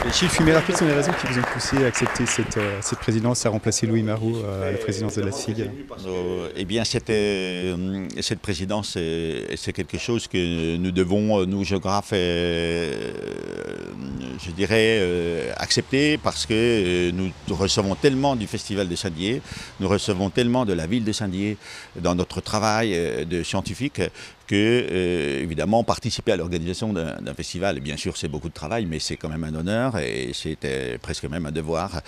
Et Gilles Fumet, quelles sont les raisons qui vous ont poussé à accepter cette présidence, à remplacer Louis Marou à la présidence de la SIG? Eh bien, cette présidence, c'est quelque chose que nous devons, nous géographes, je dirais, accepter parce que nous recevons tellement du Festival de Saint-Dié, nous recevons tellement de la ville de Saint-Dié dans notre travail de scientifique que, évidemment, participer à l'organisation d'un festival, bien sûr, c'est beaucoup de travail, mais c'est quand même un honneur et c'est presque même un devoir.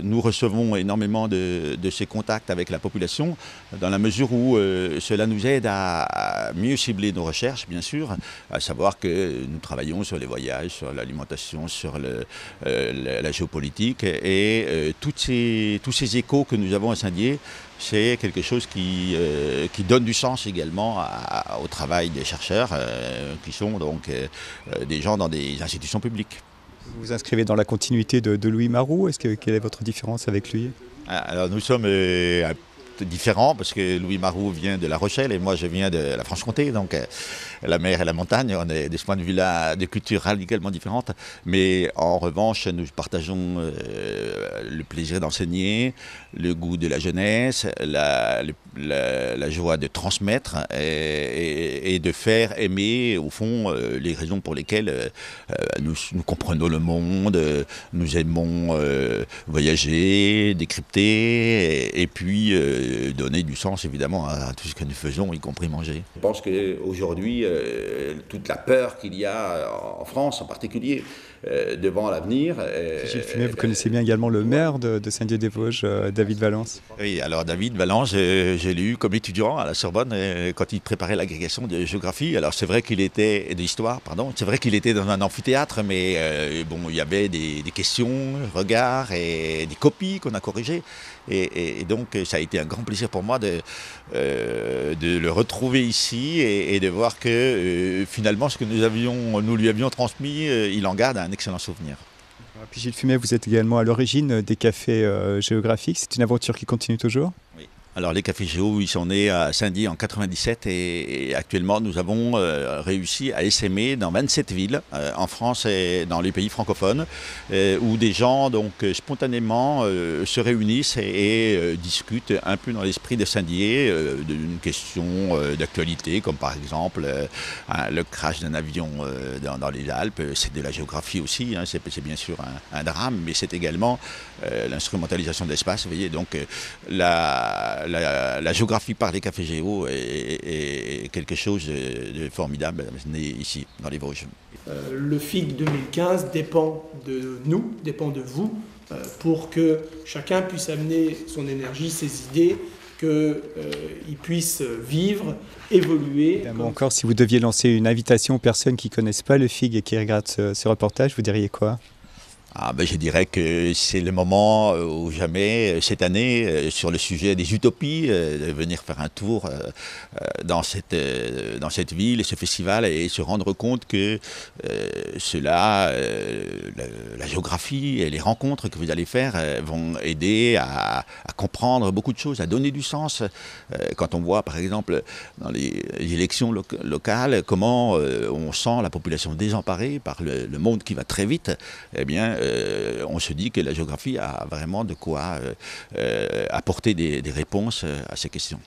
Nous recevons énormément de ces contacts avec la population dans la mesure où cela nous aide à mieux cibler nos recherches, bien sûr, à savoir que nous travaillons sur les voyages, sur l'alimentation, sur la géopolitique et tous ces échos que nous avons à Saint-Dié, c'est quelque chose qui donne du sens également au travail des chercheurs qui sont donc des gens dans des institutions publiques. Vous vous inscrivez dans la continuité de Louis Marou. Quelle est votre différence avec lui? Alors nous sommes différents parce que Louis Marou vient de La Rochelle et moi je viens de la Franche-Comté, donc la mer et la montagne, on est de ce point de vue-là des cultures radicalement différentes, mais en revanche nous partageons le plaisir d'enseigner, le goût de la jeunesse, la joie de transmettre et de faire aimer au fond les raisons pour lesquelles nous comprenons le monde, nous aimons voyager, décrypter et puis donner du sens évidemment à tout ce que nous faisons, y compris manger. Je pense qu'aujourd'hui, toute la peur qu'il y a en France en particulier devant l'avenir. Gilles Fumet, vous connaissez bien également le maire de Saint-Dié-des-Vosges, David Valence. Oui, alors David Valence, je l'ai eu comme étudiant à la Sorbonne quand il préparait l'agrégation de géographie. Alors c'est vrai qu'il était d'histoire, pardon. C'est vrai qu'il était dans un amphithéâtre, mais bon, il y avait des questions, regards et des copies qu'on a corrigées. Et donc ça a été un grand plaisir pour moi de le retrouver ici et de voir que finalement ce que nous lui avions transmis, il en garde un excellent souvenir. Puis Gilles Fumet, vous êtes également à l'origine des cafés géographiques. C'est une aventure qui continue toujours? Oui. Alors les cafés géo, ils sont nés à Saint-Dié en 97 et actuellement nous avons réussi à essaimer dans 27 villes en France et dans les pays francophones où des gens donc spontanément se réunissent et discutent un peu dans l'esprit de Saint-Dié d'une question d'actualité comme par exemple le crash d'un avion dans les Alpes. C'est de la géographie aussi, hein, c'est bien sûr un drame, mais c'est également l'instrumentalisation de l'espace. Vous voyez, donc la géographie par les cafés géo est quelque chose de formidable né ici, dans les Vosges. Le FIG 2015 dépend de nous, dépend de vous, pour que chacun puisse amener son énergie, ses idées, qu'il puisse vivre, évoluer. Encore, si vous deviez lancer une invitation aux personnes qui ne connaissent pas le FIG et qui regardent ce reportage, vous diriez quoi? Je dirais que c'est le moment ou jamais cette année sur le sujet des utopies de venir faire un tour dans cette ville et ce festival et se rendre compte que la géographie et les rencontres que vous allez faire vont aider à comprendre beaucoup de choses, à donner du sens. Quand on voit par exemple dans les élections locales comment on sent la population désemparée par le monde qui va très vite, eh bien on se dit que la géographie a vraiment de quoi apporter des réponses à ces questions.